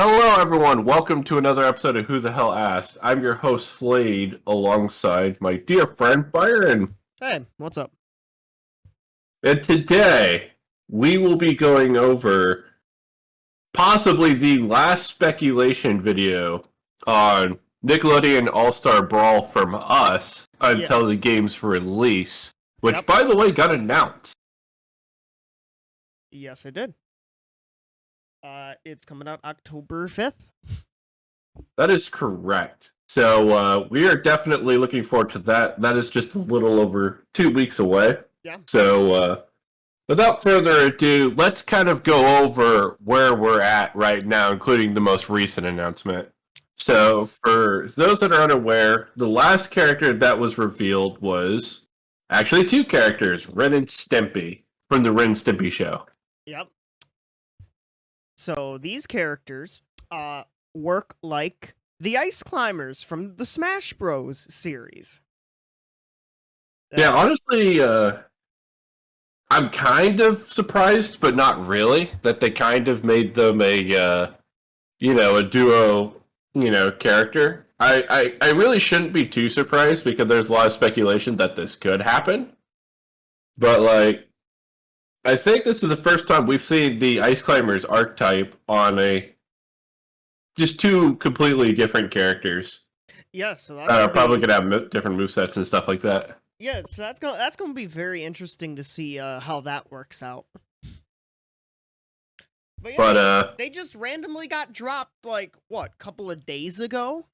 Hello, everyone. Welcome to another episode of Who the Hell Asked. I'm your host, Slade, alongside my dear friend, Byron. Hey, what's up? And today, we will be going over possibly the last speculation video on Nickelodeon All-Star Brawl from us until the game's release, which, by the way, got announced. Yes, it did. It's coming out October 5th. That is correct. So we are definitely looking forward to that. That is just a little over 2 weeks away. Yeah. So without further ado, let's kind of go over where we're at right now, including the most recent announcement. So for those that are unaware, the last character that was revealed was actually two characters, Ren and Stimpy, from the Ren Stimpy show. Yep. So these characters work like the ice climbers from the Smash Bros. Series. Yeah, honestly, I'm kind of surprised, but not really, that they kind of made them a duo, character. I really shouldn't be too surprised because there's a lot of speculation that this could happen. But, I think this is the first time we've seen the Ice Climbers archetype on just two completely different characters. Yeah, so that's probably going to have different movesets and stuff like that. Yeah, so that's gonna be very interesting to see how that works out. But yeah, they just randomly got dropped couple of days ago?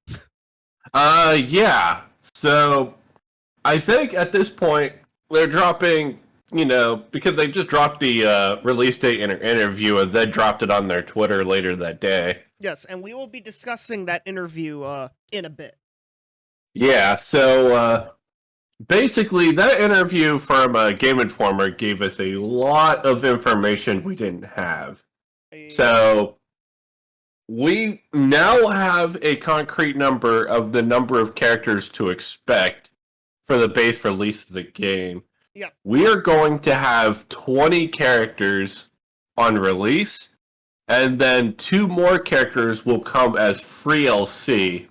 Yeah. So I think at this point they're dropping, because they just dropped the release date interview and then dropped it on their Twitter later that day. Yes, and we will be discussing that interview in a bit. Yeah, so basically that interview from Game Informer gave us a lot of information we didn't have. So we now have a concrete number of the number of characters to expect for the base release of the game. Yeah. We are going to have 20 characters on release, and then 2 more characters will come as free DLC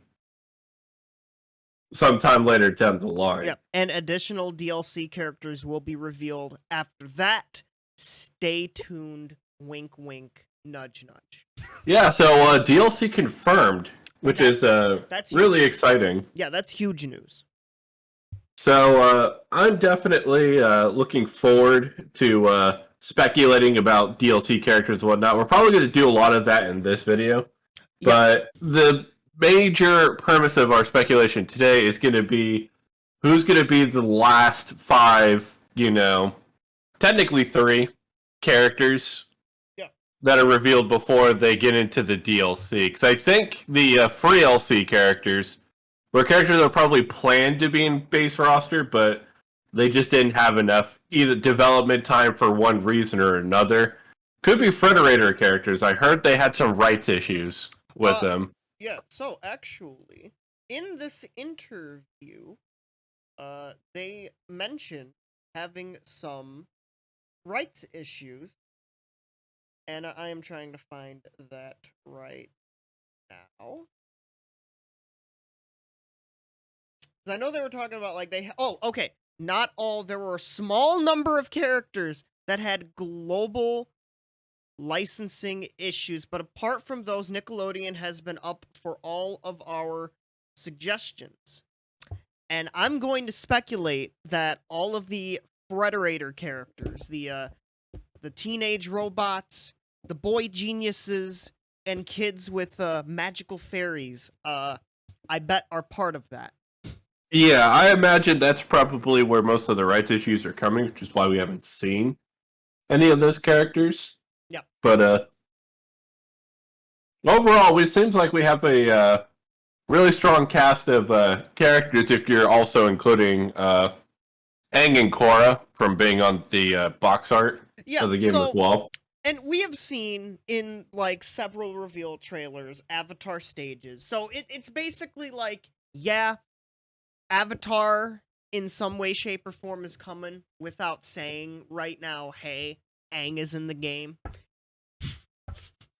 sometime later down the line. Yeah, and additional DLC characters will be revealed after that. Stay tuned. Wink, wink. Nudge, nudge. Yeah, so DLC confirmed, which is that's really exciting. Yeah, that's huge news. So I'm definitely looking forward to speculating about DLC characters and whatnot. We're probably going to do a lot of that in this video. Yeah. But the major premise of our speculation today is going to be who's going to be the last 5, technically 3 characters that are revealed before they get into the DLC. Because I think the free DLC characters were characters that were probably planned to be in base roster, but they just didn't have enough either development time for one reason or another. Could be Frederator characters. I heard they had some rights issues with them. Yeah, so actually, in this interview, they mentioned having some rights issues, and I am trying to find that right now. I know they were talking about there were a small number of characters that had global licensing issues, but apart from those, Nickelodeon has been up for all of our suggestions. And I'm going to speculate that all of the Frederator characters, the teenage robots, the boy geniuses, and kids with magical fairies, I bet are part of that. Yeah, I imagine that's probably where most of the rights issues are coming, which is why we haven't seen any of those characters. Yeah. But overall, it seems like we have a really strong cast of characters if you're also including Aang and Korra from being on the box art of the game as well. And we have seen in several reveal trailers Avatar stages. So it's basically Avatar in some way, shape, or form is coming without saying right now, hey, Aang is in the game.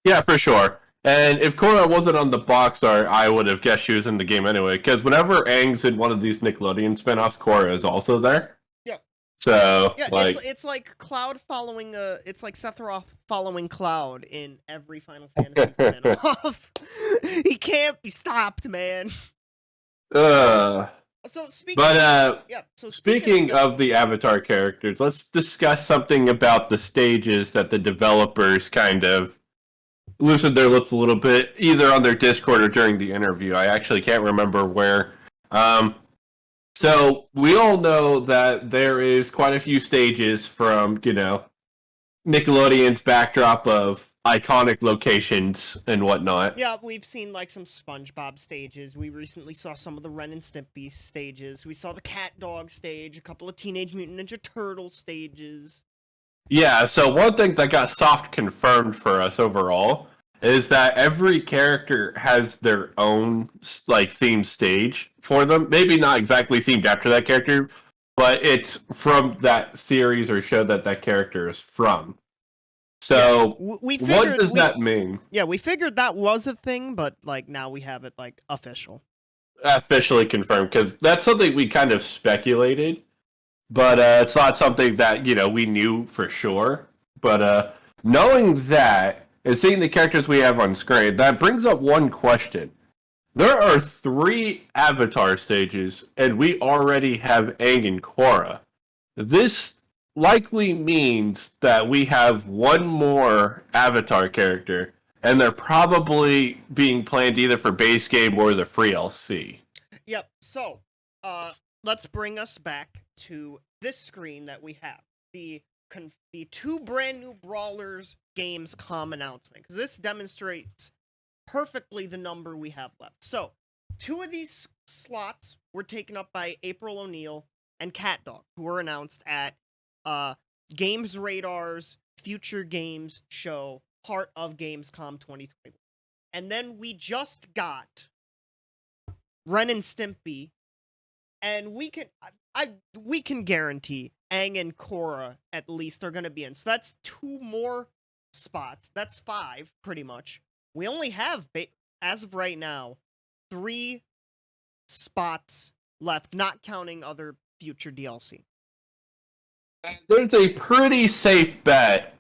Yeah, for sure. And if Korra wasn't on the box art, I would have guessed she was in the game anyway. Because whenever Aang's in one of these Nickelodeon spinoffs, Korra is also there. Yeah. So, Yeah, like, it's like Cloud following it's like Sephiroth following Cloud in every Final Fantasy spinoff. He can't be stopped, man. uh, So speaking but yeah, so speaking of the Avatar characters, let's discuss something about the stages that the developers kind of loosened their lips a little bit, either on their Discord or during the interview. I actually can't remember where. So we all know that there is quite a few stages from, Nickelodeon's backdrop of iconic locations and whatnot. Yeah, we've seen like some SpongeBob stages. We recently saw some of the Ren and Stimpy stages. We saw the Cat Dog stage, a couple of Teenage Mutant Ninja Turtle stages. Yeah, so one thing that got soft confirmed for us overall is that every character has their own like themed stage for them. Maybe not exactly themed after that character, but it's from that series or show that that character is from. So, yeah, what does that mean? Yeah, we figured that was a thing, but like now we have it like official. Officially confirmed, because that's something we kind of speculated, but it's not something that we knew for sure. But knowing that and seeing the characters we have on screen, that brings up one question. There are 3 Avatar stages, and we already have Aang and Korra. This likely means that we have one more Avatar character, and they're probably being planned either for base game or the free LC. Yep. So, let's bring us back to this screen that we have. The 2 brand new Brawlers games announcement, because this demonstrates perfectly the number we have left. So, 2 of these slots were taken up by April O'Neil and Cat Dog, who were announced at Games Radar's Future Games show, part of Gamescom 2021. And then we just got Ren and Stimpy, and we can guarantee Aang and Korra at least are going to be in. So that's 2 more spots. That's 5 pretty much. We only have as of right now 3 spots left, not counting other future DLC. There's a pretty safe bet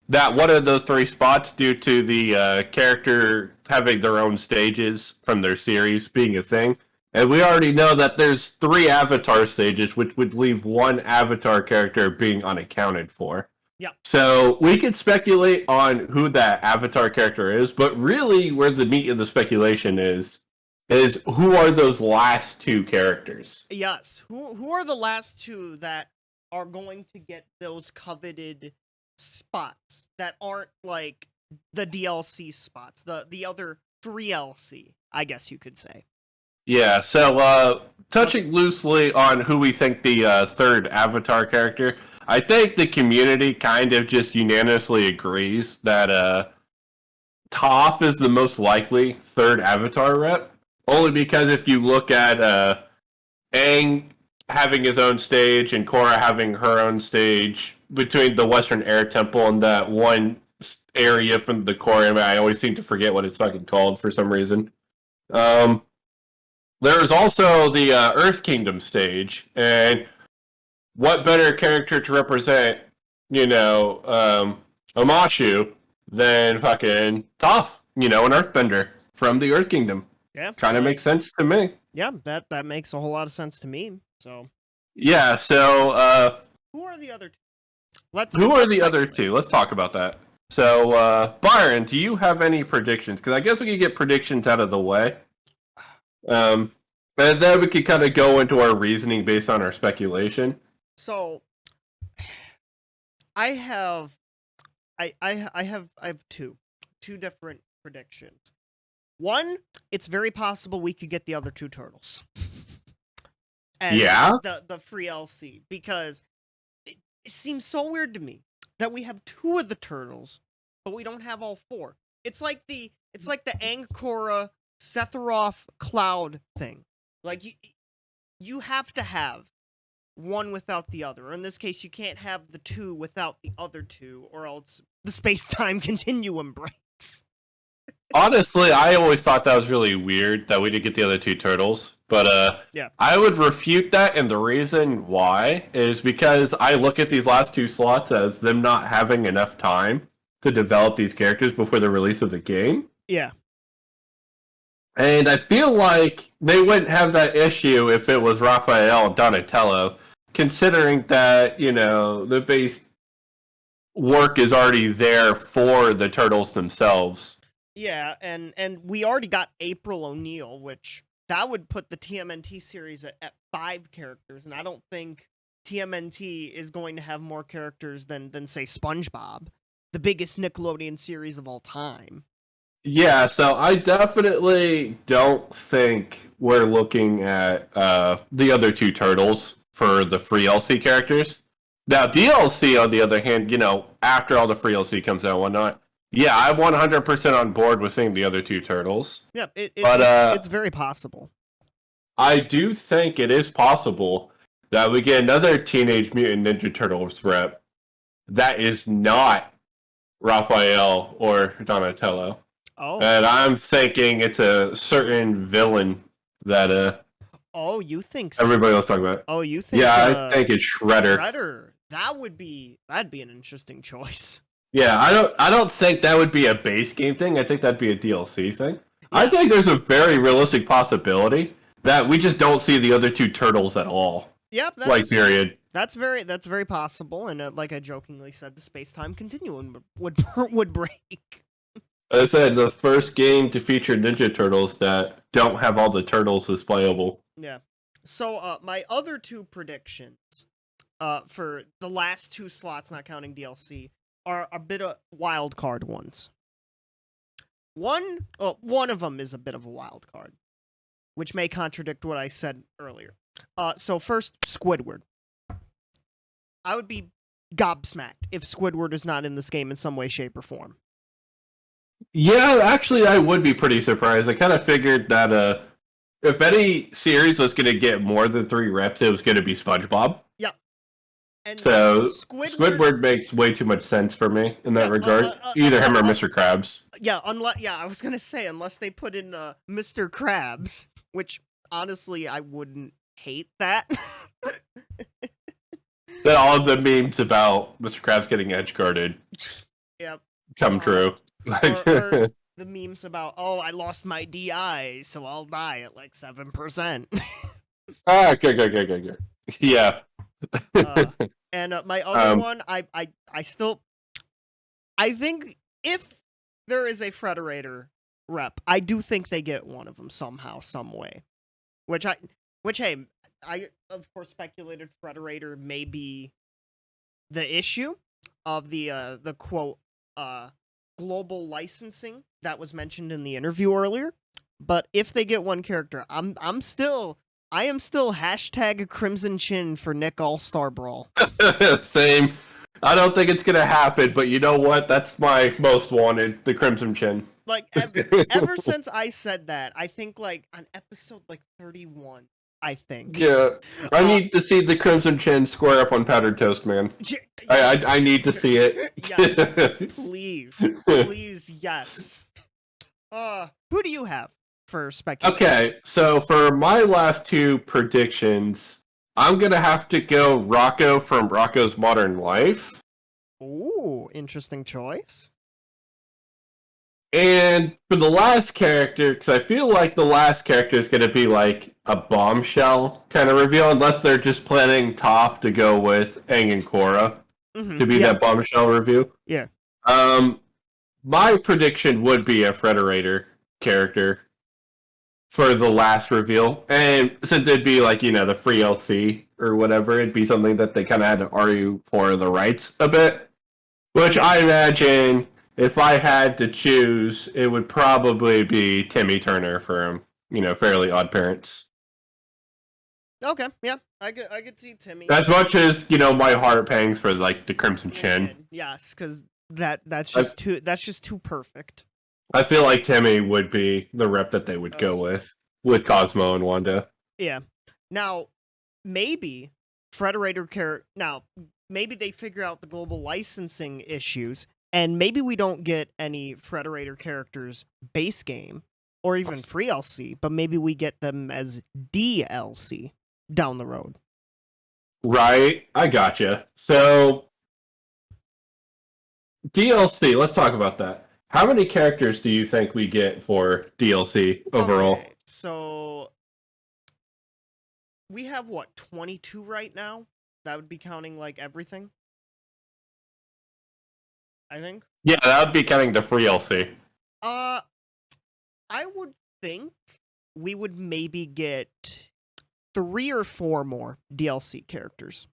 that one of those 3 spots, due to the character having their own stages from their series being a thing, and we already know that there's 3 Avatar stages, which would leave 1 Avatar character being unaccounted for. Yeah. So we could speculate on who that Avatar character is, but really where the meat of the speculation is who are those last 2 characters? Yes. Who are the last 2 that are going to get those coveted spots that aren't like the DLC spots, the other free LC, I guess you could say. Yeah, so touching loosely on who we think the 3rd Avatar character, I think the community kind of just unanimously agrees that Toph is the most likely 3rd Avatar rep, only because if you look at Aang having his own stage and Korra having her own stage between the Western Air Temple and that one area from the Korra, I always seem to forget what it's fucking called for some reason. There is also the Earth Kingdom stage, and what better character to represent, Amashu than fucking Toph, an Earthbender from the Earth Kingdom. Yeah. Kind of makes sense to me. Yeah, that makes a whole lot of sense to me. So. Yeah, so who are the other 2? Who are the other 2? Let's talk about that. So, Byron, do you have any predictions? Because I guess we could get predictions out of the way. And then we could kind of go into our reasoning based on our speculation. So, I have 2 different predictions. One, it's very possible we could get the other 2 turtles. Yeah? The free LC, because it seems so weird to me that we have 2 of the turtles, but we don't have all 4. It's like the Aang, Korra, Sephiroth, Cloud thing. Like you have to have one without the other. Or in this case, you can't have the 2 without the other 2, or else the space-time continuum breaks. Honestly, I always thought that was really weird that we didn't get the other two turtles. But Yeah. I would refute that, and the reason why is because I look at these last two slots as them not having enough time to develop these characters before the release of the game. Yeah. And I feel like they wouldn't have that issue if it was Raphael and Donatello, considering that, the base work is already there for the turtles themselves. Yeah, and we already got April O'Neil, which that would put the TMNT series at 5 characters, and I don't think TMNT is going to have more characters than say SpongeBob, the biggest Nickelodeon series of all time. Yeah, so I definitely don't think we're looking at the other two turtles for the free LC characters. Now, DLC, on the other hand, after all the free LC comes out and whatnot, yeah, I'm 100% on board with seeing the other two turtles. Yeah, But it's very possible. I do think it is possible that we get another Teenage Mutant Ninja Turtles rep that is not Raphael or Donatello. Oh. And I'm thinking it's a certain villain that Oh, you think so? everybody else talking about. Oh, you think? Yeah, I think it's Shredder. Shredder. That'd be an interesting choice. Yeah, I don't think that would be a base game thing. I think that'd be a DLC thing. Yeah. I think there's a very realistic possibility that we just don't see the other two turtles at all. Yep, Period. That's very possible, and like I jokingly said, the space-time continuum would break. As I said, the first game to feature Ninja Turtles that don't have all the turtles as playable. Yeah. So, my other two predictions, for the last 2 slots, not counting DLC, are a bit of wild card ones. One of them is a bit of a wild card, which may contradict what I said earlier. So first, Squidward. I would be gobsmacked if Squidward is not in this game in some way, shape, or form. Yeah, actually, I would be pretty surprised. I kind of figured that if any series was going to get more than 3 reps, it was going to be SpongeBob. Yeah. And so Squidward makes way too much sense for me in that regard. Either him or Mr. Krabs. Yeah, I was going to say, unless they put in Mr. Krabs, which, honestly, I wouldn't hate that. Then all of the memes about Mr. Krabs getting edge guarded come true. Or the memes about, oh, I lost my DI, so I'll die at like 7%. Good. Yeah. And my other one, I think if there is a Frederator rep, I do think they get one of them somehow, some way. Which hey, I of course speculated Frederator may be the issue of the quote global licensing that was mentioned in the interview earlier. But if they get one character, I am still hashtag Crimson Chin for Nick All-Star Brawl. Same. I don't think it's gonna happen, but you know what? That's my most wanted, the Crimson Chin. Like ever since I said that, I think like on episode like 31, I think. Yeah, I need to see the Crimson Chin square up on Powdered Toast, man. Yes. I need to see it. Yes, please, yes. Who do you have for speculation? Okay, so for my last 2 predictions, I'm gonna have to go Rocco from Rocco's Modern Life. Ooh, interesting choice. And for the last character, because I feel like the last character is going to be like a bombshell kind of reveal, unless they're just planning Toph to go with Aang and Korra to be that bombshell review. Yeah. My prediction would be a Frederator character for the last reveal. And since it'd be like, the free LC or whatever, it'd be something that they kind of had to argue for the rights a bit. Which I imagine, if I had to choose, it would probably be Timmy Turner from, Fairly Odd Parents. Okay, yeah, I could see Timmy. As much as, my heart pangs for like the Crimson Chin. Yes, because that's just too perfect. I feel like Timmy would be the rep that they would go with Cosmo and Wanda. Yeah. Now, maybe Frederator maybe they figure out the global licensing issues, And maybe we don't get any Frederator characters base game or even free LC, but maybe we get them as DLC down the road. Right, I gotcha. So DLC, let's talk about that. How many characters do you think we get for DLC overall? Okay, so we have what, 22 right now? That would be counting like everything, I think. Yeah, that would be counting the free LC. I would think we would maybe get 3 or 4 more DLC characters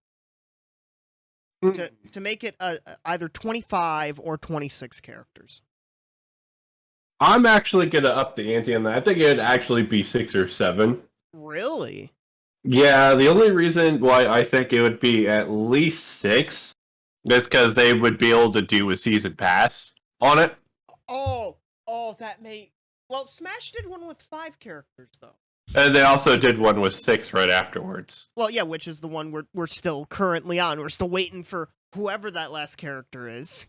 to make it either 25 or 26 characters. I'm actually gonna up the ante on that. I think it'd actually be 6 or 7. Really? Yeah, the only reason why I think it would be at least 6 is because they would be able to do a season pass on it. Oh, that may. Well, Smash did one with 5 characters though. And they also did one with 6 right afterwards. Well, yeah, which is the one we're still currently on. We're still waiting for whoever that last character is.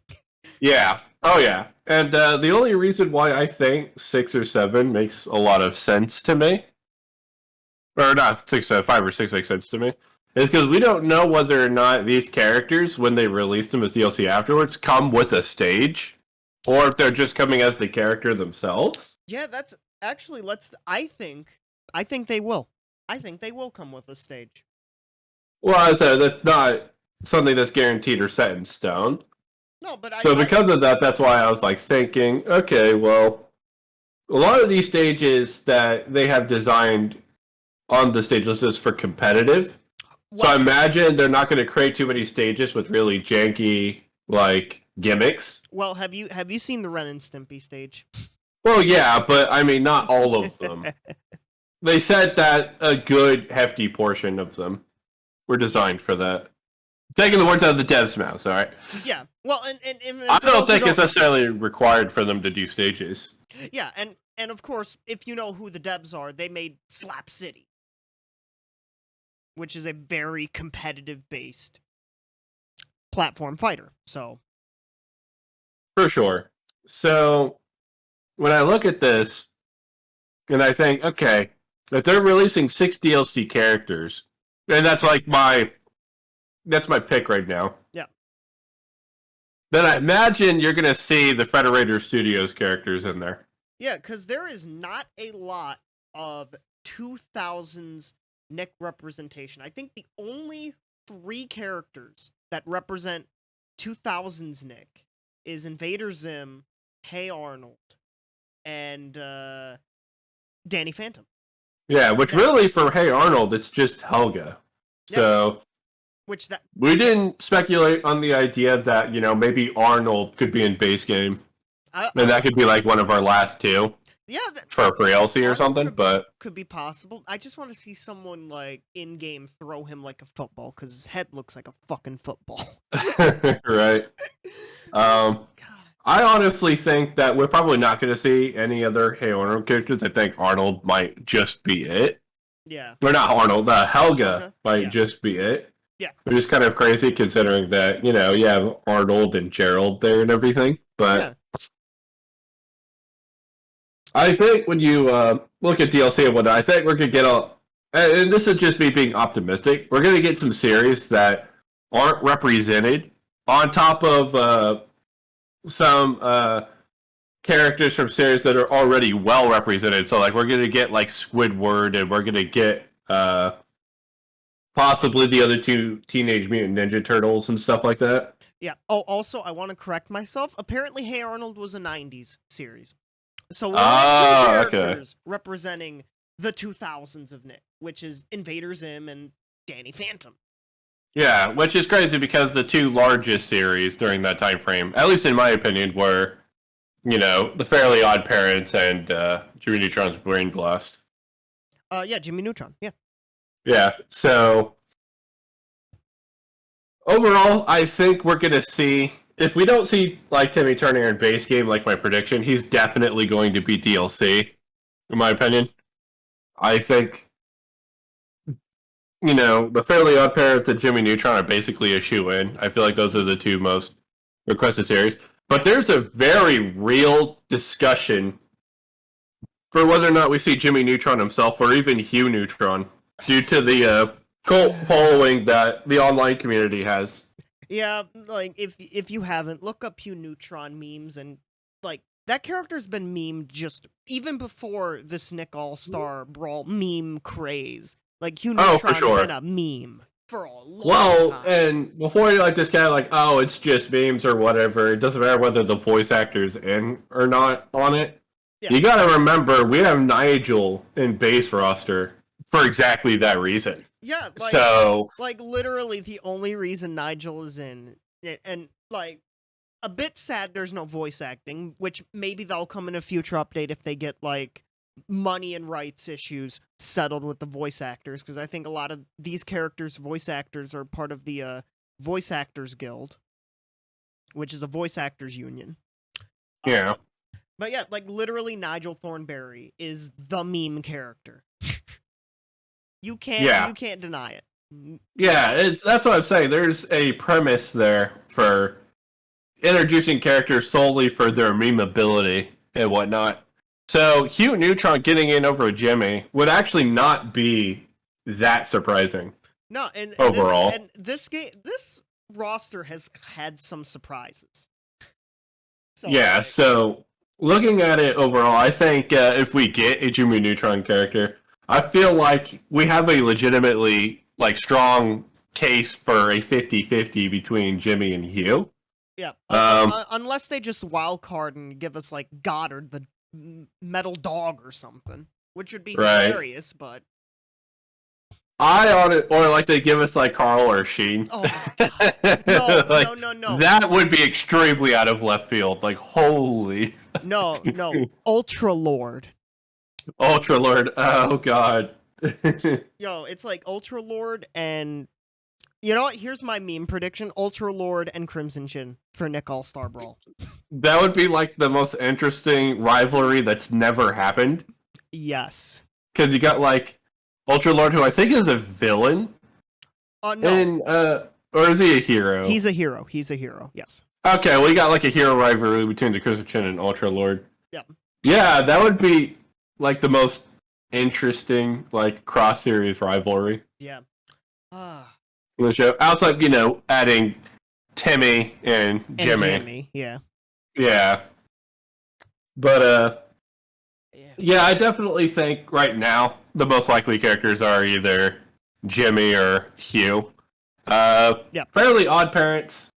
Yeah. Oh, yeah. And the only reason why I think 6 or 7 makes a lot of sense to me, or not 5 or 6 makes sense to me, is because we don't know whether or not these characters, when they release them as DLC afterwards, come with a stage, or if they're just coming as the character themselves. Yeah, that's actually I think they will. I think they will come with a stage. Well, I said that's not something that's guaranteed or set in stone. No, but Because of that, that's why I was like thinking, okay, well, a lot of these stages that they have designed on the stage list is for competitive. So I imagine they're not going to create too many stages with really janky like gimmicks. Well, have you seen the Ren and Stimpy stage? Well, yeah, but I mean, not all of them. They said that a good hefty portion of them were designed for that. Taking the words out of the dev's mouth, all right? Yeah. Well, and I don't think it's necessarily required for them to do stages. Yeah, and of course, if you know who the devs are, they made Slap City, which is a very competitive-based platform fighter. So, for sure. So, when I look at this, and I think, okay, if they're releasing 6 DLC characters, and that's my pick right now. Yeah. Then I imagine you're going to see the Federator Studios characters in there. Yeah, because there is not a lot of 2000s Nick representation. I think the only 3 characters that represent 2000s Nick is Invader Zim, Hey Arnold, and Danny Phantom. Yeah, which really for Hey Arnold, it's just Helga. So, we didn't speculate on the idea that, maybe Arnold could be in base game. And that could be like one of our last 2. Yeah. For a free LC or something, but... Could be possible. I just want to see someone, like, in-game throw him like a football, because his head looks like a fucking football. Right. I honestly think that we're probably not going to see any other Hey Arnold characters. I think Arnold might just be it. Yeah. Or not Arnold, Helga might just be it. Yeah. Which is kind of crazy considering that, you have Arnold and Gerald there and everything. But yeah. I think when you look at DLC and whatnot, I think we're going to get and this is just me being optimistic, we're going to get some series that aren't represented on top of some characters from series that are already well represented. So, like, we're going to get, like, Squidward, and we're going to get possibly the other 2 Teenage Mutant Ninja Turtles and stuff like that. Yeah. Oh, also, I want to correct myself. Apparently, Hey Arnold was a 90s series. So we'll have 2 characters representing the 2000s of Nick, which is Invader Zim and Danny Phantom. Yeah, which is crazy because the 2 largest series during that time frame, at least in my opinion, were, the Fairly Odd Parents and Jimmy Neutron's Brain Blast. Yeah, Jimmy Neutron, yeah. Yeah, so overall, I think we're going to see, if we don't see, like, Timmy Turner in base game, like my prediction, he's definitely going to be DLC, in my opinion. I think, the Fairly Odd Parents and Jimmy Neutron are basically a shoe-in. I feel like those are the 2 most requested series. But there's a very real discussion for whether or not we see Jimmy Neutron himself or even Hugh Neutron due to the cult following that the online community has. Yeah, like if you haven't, look up Hugh Neutron memes, and like that character's been memed just even before this Nick All-Star Brawl meme craze. Like Hugh Oh, for Neutron's sure. been a meme for a long Well, time. and before you like this guy, like, oh, it's just memes or whatever. It doesn't matter whether the voice actor's in or not on it. Yeah. You gotta remember, we have Nigel in base roster for exactly that reason. Yeah, like, So, like literally the only reason Nigel is in, and like a bit sad there's no voice acting, which maybe that'll come in a future update if they get like money and rights issues settled with the voice actors, because I think a lot of these characters' voice actors are part of the Voice Actors Guild, which is a voice actors union. yeah. But yeah, like literally Nigel Thornberry is the meme character. You can't deny it. Yeah, that's what I'm saying. There's a premise there for introducing characters solely for their meme ability and whatnot. So Hugh Neutron getting in over Jimmy would actually not be that surprising. No, and overall, this roster has had some surprises. So, yeah. like, So looking at it overall, I think if we get a Jimmy Neutron character, I feel like we have a legitimately like strong case for a 50-50 between Jimmy and Hugh. yeah, unless they just wild card and give us like Goddard the metal dog or something, which would be Right. hilarious, but I on it, or like they give us like Carl or Sheen. oh my God. No, Like, no. That would be extremely out of left field. Like, holy. No, Ultra Lord. Ultra Lord. Oh, God. Yo, it's like Ultra Lord and you know what? Here's my meme prediction: Ultra Lord and Crimson Chin for Nick All-Star Brawl. That would be like the most interesting rivalry that's never happened. Yes. Because you got like Ultra Lord, who I think is a villain. No. And, or is he a hero? He's a hero. Yes. Okay, well, you got like a hero rivalry between the Crimson Chin and Ultra Lord. Yeah. Yeah, that would be like the most interesting like cross series rivalry. Yeah. In the show. Outside, adding Timmy and Jimmy. Yeah. Yeah. But Yeah. yeah, I definitely think right now the most likely characters are either Jimmy or Hugh. Fairly Odd Parents.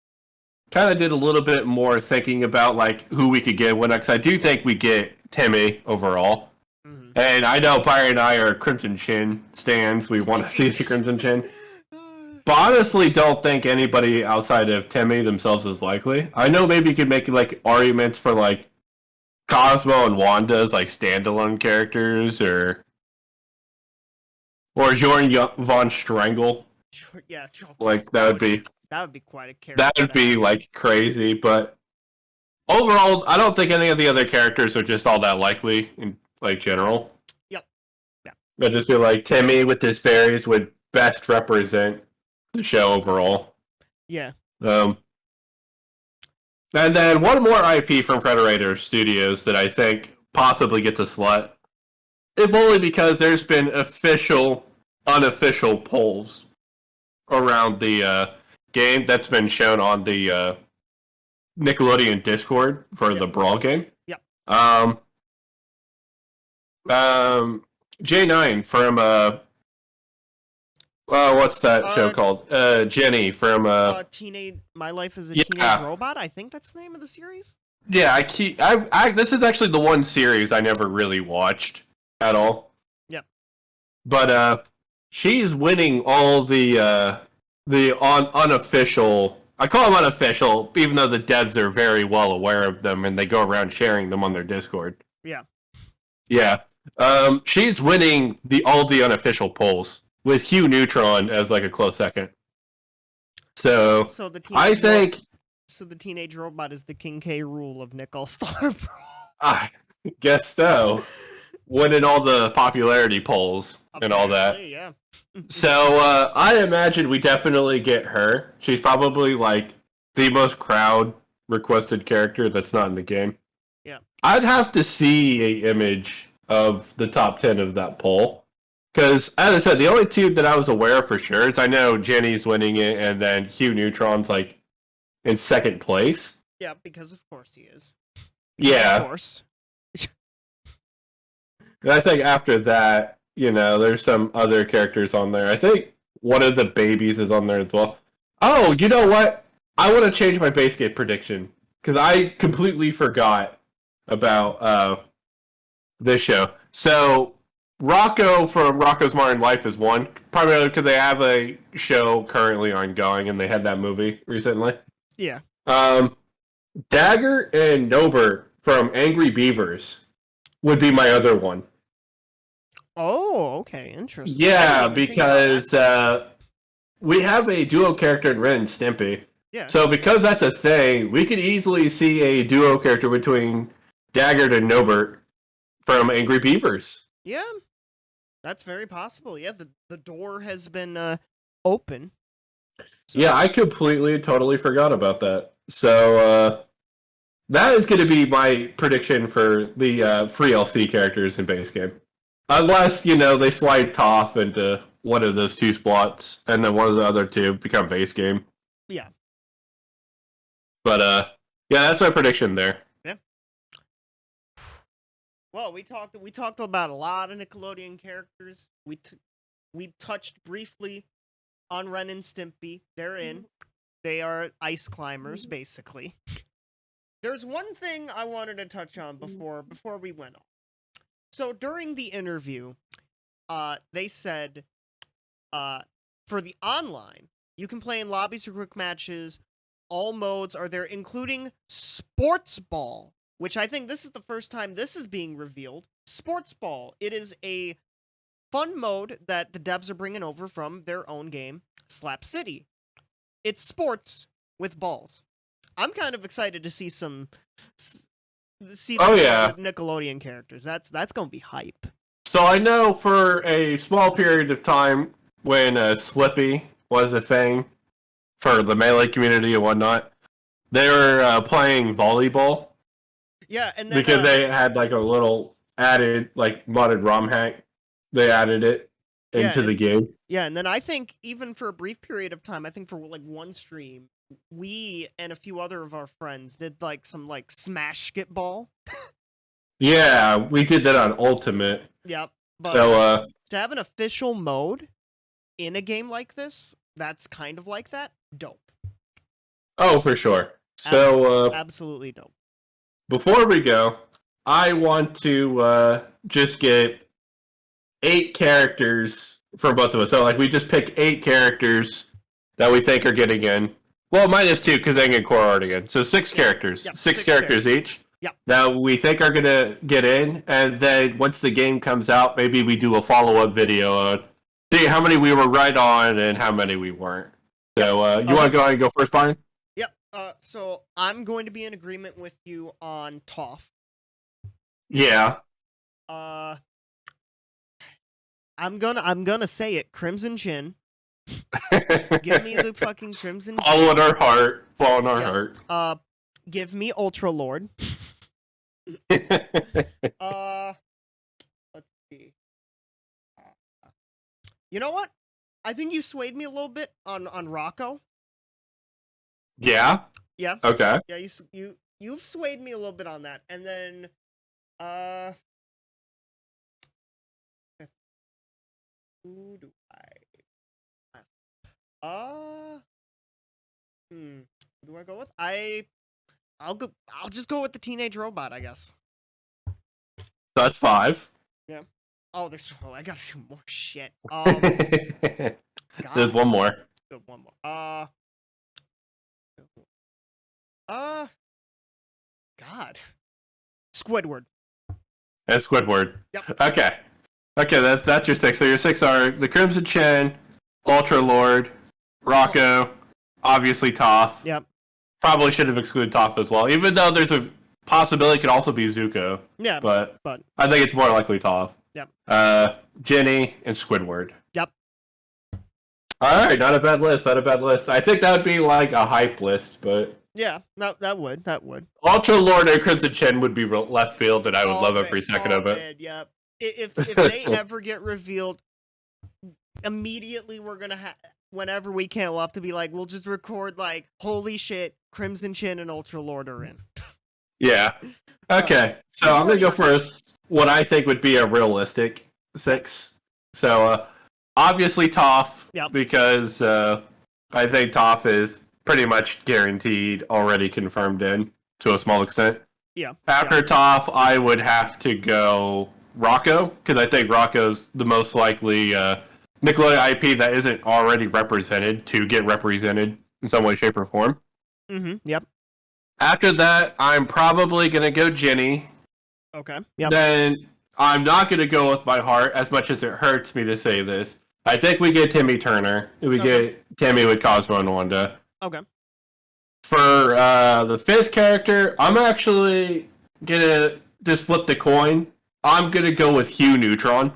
Kind of did a little bit more thinking about like who we could get when, because I do think we get Timmy overall. Mhm. And I know Byron and I are Crimson Chin stands. We want to see the Crimson Chin. But honestly, don't think anybody outside of Timmy themselves is likely. I know maybe you could make like arguments for like Cosmo and Wanda as like standalone characters, or Jorn von Strangle. Yeah. Like that would be quite a character. that would be like crazy. But overall, I don't think any of the other characters are just all that likely in like general. Yep. Yeah. I just feel like Timmy with his fairies would best represent the show overall. Yeah. And then one more IP from Frederator Studios that I think possibly gets a slut, if only because there's been official, unofficial polls around the game that's been shown on the Nickelodeon Discord for the Brawl game. Yep. J9 from what's that show called? Jenny from Teenage My Life as a Teenage Robot. I think that's the name of the series. Yeah, this is actually the one series I never really watched at all. Yep. But she's winning all the unofficial. I call them unofficial, even though the devs are very well aware of them and they go around sharing them on their Discord. Yeah. Yeah. She's winning all the unofficial polls, with Hugh Neutron as like a close second. So the I think the Teenage Robot is the King K. Rool of Nick All-Star Brawl. I guess so. Winning all the popularity polls and all that. Yeah. So I imagine we definitely get her. She's probably like the most crowd requested character that's not in the game. Yeah. I'd have to see a image of the top 10 of that poll. Because, as I said, the only two that I was aware of for sure is I know Jenny's winning it, and then Hugh Neutron's like in second place. Yeah, because of course he is. Yeah. Of course. And I think after that, there's some other characters on there. I think one of the babies is on there as well. Oh, you know what? I want to change my base game prediction. Because I completely forgot about this show. So, Rocco from Rocco's Modern Life is one. Primarily because they have a show currently ongoing, and they had that movie recently. Yeah. Dagger and Nobert from Angry Beavers would be my other one. Oh, okay, interesting. Yeah, because we have a duo character in Ren Stimpy. Yeah. So because that's a thing, we could easily see a duo character between Dagger and Nobert from Angry Beavers. Yeah, that's very possible. Yeah, the door has been open. So. Yeah, I completely, totally forgot about that. So that is going to be my prediction for the free LC characters in base game. Unless, they slide Toph into one of those two spots, and then one of the other two become base game. Yeah. But, yeah, that's my prediction there. Yeah. Well, we talked about a lot of Nickelodeon characters. We touched briefly on Ren and Stimpy. They're in. They are ice climbers, basically. There's one thing I wanted to touch on before we went on. So during the interview, they said for the online, you can play in lobbies or quick matches. All modes are there, including Sports Ball, which I think this is the first time this is being revealed. Sports Ball. It is a fun mode that the devs are bringing over from their own game, Slap City. It's sports with balls. I'm kind of excited to see Nickelodeon characters. That's gonna be hype. So I know for a small period of time when Slippy was a thing for the Melee community and whatnot, they were playing volleyball. Yeah, and then, because they had like a little added modded ROM hack. They added it into the game. Yeah, and then I think even for a brief period of time, I think for one stream, we and a few other of our friends did some smash skip ball. Yeah, we did that on Ultimate. Yep. But so to have an official mode in a game like this, that's kind of like that, dope. Oh, for sure. So absolutely dope. Before we go, I want to just get 8 characters from both of us. So we just pick 8 characters that we think are getting in. Well, minus 2 because Aang and Korra are already in. So 6 characters. Yep, 6 characters each. Yep. That we think are going to get in. And then once the game comes out, maybe we do a follow-up video on see how many we were right on and how many we weren't. So you want to go ahead and go first, Byron? Yep. So I'm going to be in agreement with you on Toph. Yeah. I'm gonna say it. Crimson Chin. Give me the fucking Crimson Chin. Following our heart. Give me Ultra Lord. Let's see. You know what? I think you swayed me a little bit on Rocco. Yeah. Yeah. Okay. Yeah, you've swayed me a little bit on that, and then who do who do I go with? I'll just go with the teenage robot, I guess. That's 5. Yeah. Oh, I gotta do more shit. There's one more. One more. God. Squidward. And Squidward. Yep. Okay, that's your 6. So your 6 are the Crimson Chin, Ultra Lord, Rocco, obviously Toph. Yep. Probably should have excluded Toph as well, even though there's a possibility it could also be Zuko. Yeah. But I think it's more likely Toph. Yep. Jenny and Squidward. Yep. Alright, not a bad list. I think that would be like a hype list, but Yeah, that would. Ultra Lord and Crimson Chin would be left field, and I would love Man, every second of it. Man, yeah. If they ever get revealed, immediately we're gonna have, whenever we can, we'll have to be like, we'll just record like, holy shit, Crimson Chin and Ultra Lord are in. Yeah. Okay, so I'm gonna go first. What I think would be a realistic 6. So obviously Toph, because I think Toph is pretty much guaranteed, already confirmed in to a small extent. Yeah. After Toph, I would have to go Rocco, because I think Rocco's the most likely Nickelodeon IP that isn't already represented to get represented in some way, shape, or form. Yep. After that, I'm probably going to go Jenny. Okay. Yep. Then I'm not going to go with my heart, as much as it hurts me to say this. I think we get Timmy Turner. We get Timmy with Cosmo and Wanda. Okay. For the 5th character, I'm actually going to just flip the coin. I'm going to go with Hugh Neutron.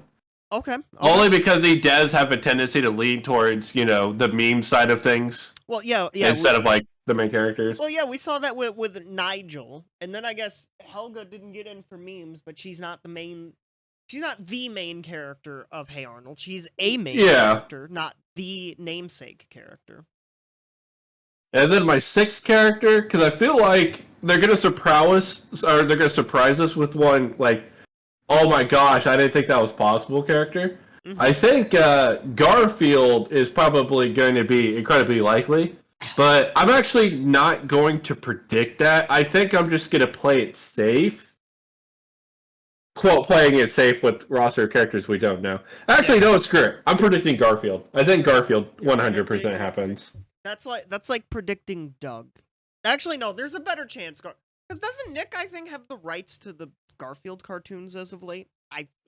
Okay. Only because he does have a tendency to lean towards, the meme side of things. Well, yeah. Instead of, like, the main characters. Well, yeah, we saw that with Nigel. And then I guess Helga didn't get in for memes, but she's not the main character of Hey Arnold. She's a main character, not the namesake character. And then my 6th character, because I feel like they're gonna surprise us with one like, oh my gosh, I didn't think that was possible character. I think Garfield is probably going to be incredibly likely, but I'm actually not going to predict that. I think I'm just gonna play it safe. Quote, playing it safe with roster characters we don't know. Actually, no, it's great. I'm predicting Garfield. I think Garfield 100% happens. That's like predicting Doug. Actually, no, there's a better chance. Because doesn't Nick, I think, have the rights to the Garfield cartoons as of late?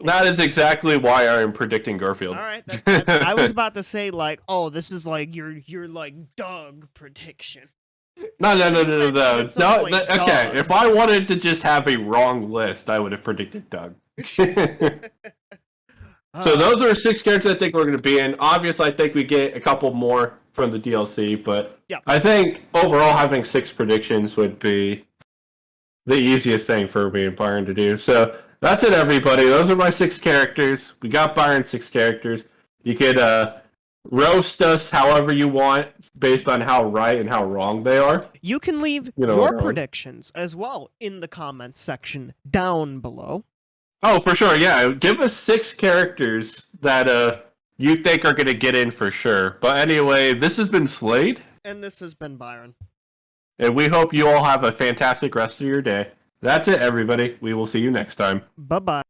That is exactly why I am predicting Garfield. All right, I was about to say like, oh, this is like your like Doug prediction. No. Okay, if I wanted to just have a wrong list, I would have predicted Doug. So those are 6 characters I think we're going to be in. Obviously, I think we get a couple more from the DLC, but I think overall having 6 predictions would be the easiest thing for me and Byron to do. So that's it, everybody. Those are my 6 characters. We got Byron's 6 characters. You could roast us however you want based on how right and how wrong they are. You can leave your predictions as well in the comments section down below. Oh, for sure, yeah. Give us 6 characters that you think are going to get in for sure. But anyway, this has been Slade. And this has been Byron. And we hope you all have a fantastic rest of your day. That's it, everybody. We will see you next time. Bye-bye.